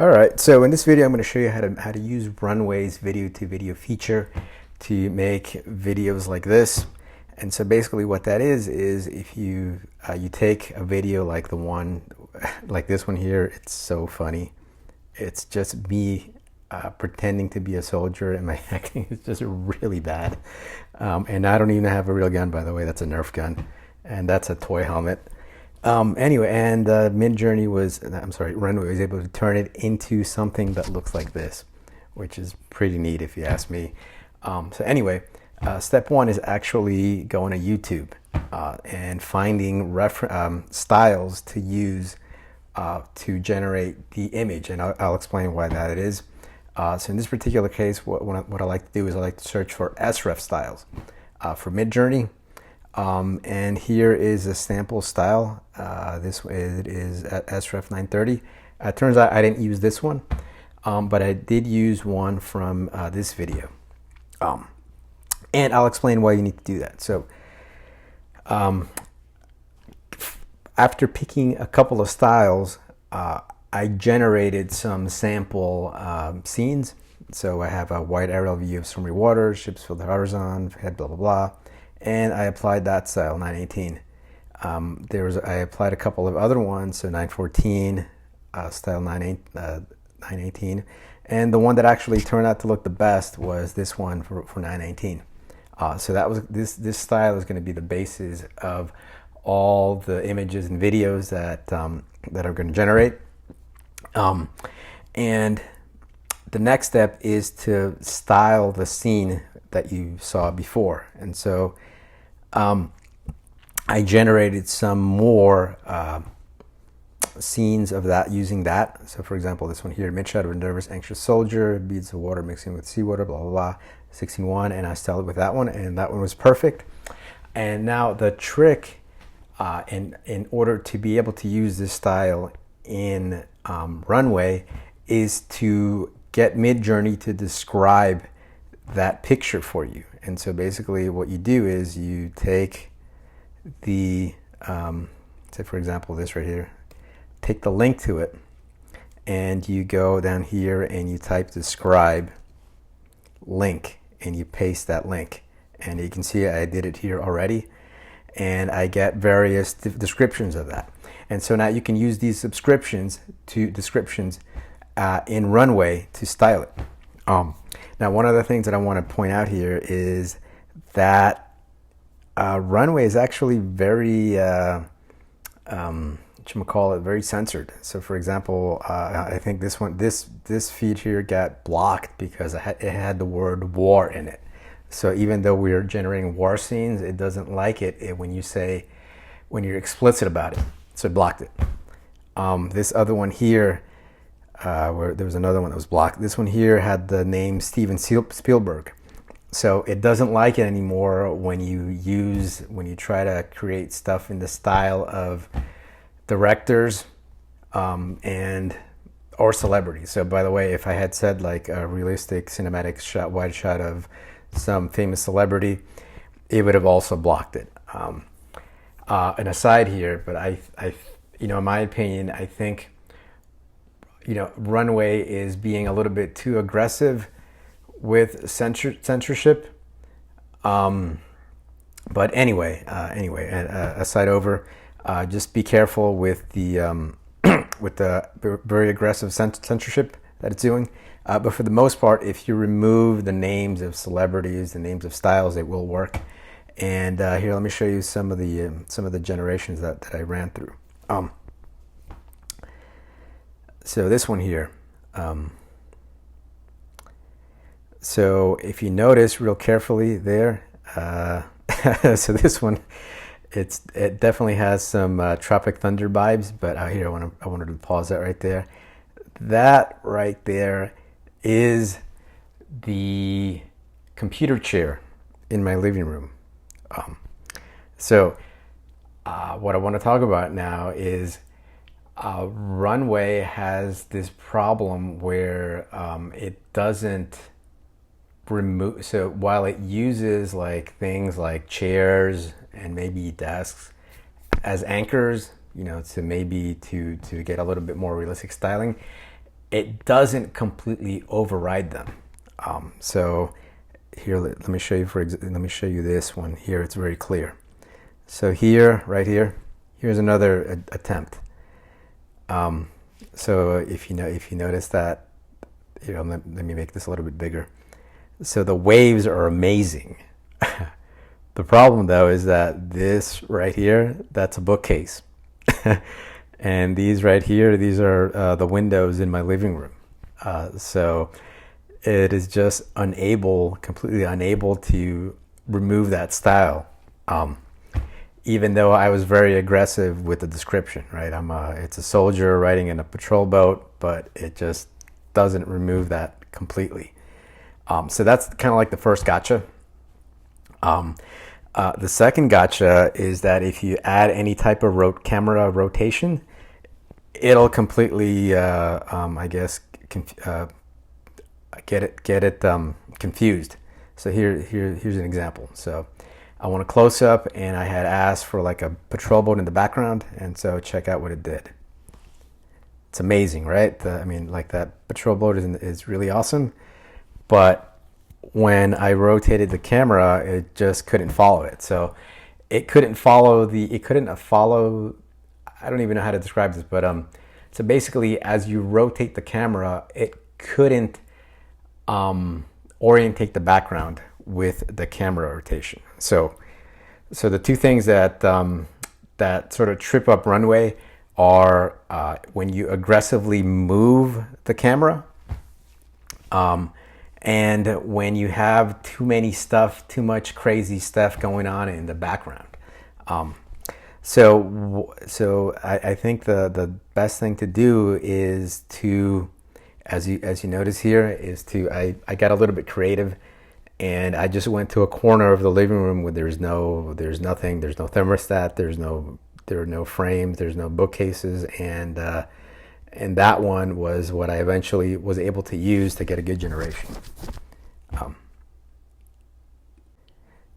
All right, so in this video, I'm going to show you how to use Runway's video-to-video feature to make videos like this. And so basically what that is if you take a video like the one, like this one here, it's so funny. It's just me pretending to be a soldier, and my acting is just really bad. And I don't even have a real gun, by the way. That's a Nerf gun, and that's a toy helmet. Anyway, and Runway was able to turn it into something that looks like this, which is pretty neat if you ask me. So anyway, step one is actually going to YouTube and finding styles to use to generate the image, and I'll explain why that is. So in this particular case, what I like to do is I like to search for SREF styles for Midjourney. And here is a sample style. This it is at SREF 930. Turns out I didn't use this one, but I did use one from this video. And I'll explain why you need to do that. So after picking a couple of styles, I generated some sample scenes. So I have a wide aerial view of stormy waters, ships filled the horizon, head blah blah blah. And I applied that style, 918. I applied a couple of other ones, so 914, style 918. And the one that actually turned out to look the best was this one for 918. So that was this style is going to be the basis of all the images and videos that I'm going to generate. And the next step is to style the scene that you saw before. And so I generated some more scenes of that using that. So for example, this one here, mid-shot of a nervous, anxious soldier, beads of water mixing with seawater, blah, blah, blah, 16:1, and I styled it with that one, and that one was perfect. And now the trick in order to be able to use this style in Runway is to get Midjourney to describe that picture for you. And so basically what you do is you take the, say for example this right here, take the link to it, and you go down here and you type describe link, and you paste that link. And you can see I did it here already, and I get various descriptions of that. And so now you can use these descriptions in Runway to style it. Now, one of the things that I want to point out here is that Runway is actually very, very censored. So, for example, I think this feed here got blocked because it had the word war in it. So even though we're generating war scenes, it doesn't like it when you're explicit about it. So it blocked it. This other one here, where there was another one that was blocked. This one here had the name Steven Spielberg. So it doesn't like it anymore when you try to create stuff in the style of directors or celebrities. So by the way, if I had said like a realistic cinematic wide shot of some famous celebrity, it would have also blocked it. An aside here, but in my opinion, I think Runway is being a little bit too aggressive with censorship. But anyway, aside over, just be careful with the with the very aggressive censorship that it's doing. But for the most part, if you remove the names of celebrities, the names of styles, it will work. And here, let me show you some of the generations that I ran through. So this one here. So if you notice real carefully there, so this one, it definitely has some Tropic Thunder vibes. But here, I wanted to pause that right there. That right there is the computer chair in my living room. So what I want to talk about now is Runway has this problem where it doesn't remove. So while it uses like things like chairs and maybe desks as anchors, to maybe to get a little bit more realistic styling, it doesn't completely override them. So here, let me show you. Let me show you this one here. It's very clear. So here, right here, here's another attempt. So if you notice that, let me make this a little bit bigger. So the waves are amazing. The problem though is that this right here, that's a bookcase. And these right here, these are the windows in my living room. So it is just completely unable to remove that style. Even though I was very aggressive with the description, right? It's a soldier riding in a patrol boat, but it just doesn't remove that completely. So that's kind of like the first gotcha. The second gotcha is that if you add any type of camera rotation, it'll completely, I guess, get it confused. So here's an example. So I want a close up, and I had asked for like a patrol boat in the background, and so check out what it did. It's amazing, right? Like that patrol boat is really awesome, but when I rotated the camera, it just couldn't follow it. So it couldn't follow. I don't even know how to describe this, but so basically, as you rotate the camera, it couldn't orientate the background with the camera rotation. So the two things that sort of trip up Runway are when you aggressively move the camera, and when you have too much crazy stuff going on in the background. So I think the best thing to do is to, as you notice here, is I got a little bit creative, and I just went to a corner of the living room where there's nothing, there's no thermostat, there are no frames, there's no bookcases, and that one was what I eventually was able to use to get a good generation.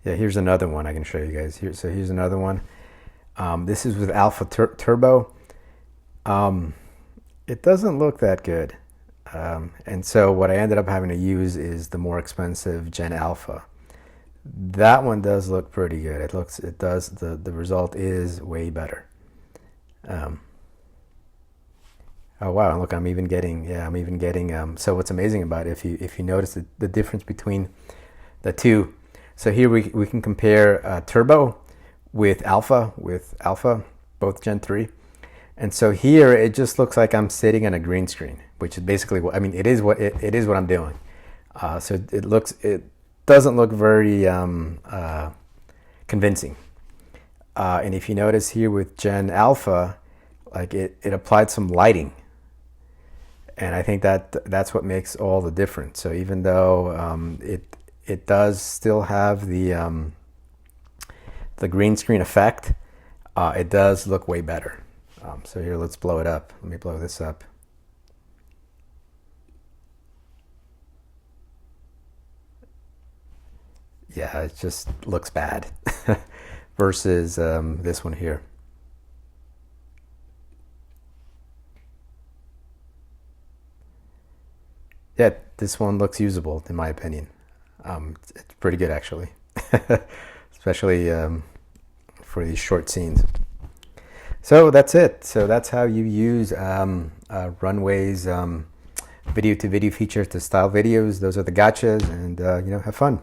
Yeah, here's another one I can show you guys. Here's another one. This is with Alpha Turbo. It doesn't look that good. And so what I ended up having to use is the more expensive Gen Alpha. That one does look pretty good. The result is way better. Oh wow! Look, I'm even getting. So what's amazing about it, if you notice the difference between the two. So here we can compare Turbo with Alpha, both Gen 3. And so here it just looks like I'm sitting on a green screen, which is basically it is what I'm doing. So it doesn't look very convincing. And if you notice here with Gen Alpha, like it applied some lighting, and I think that's what makes all the difference. So even though it does still have the green screen effect, it does look way better. So here, let's blow it up. Let me blow this up. Yeah, it just looks bad versus this one here. Yeah, this one looks usable in my opinion. It's pretty good actually, especially for these short scenes. So that's it. So that's how you use Runway's video-to-video feature to style videos. Those are the gotchas, and have fun.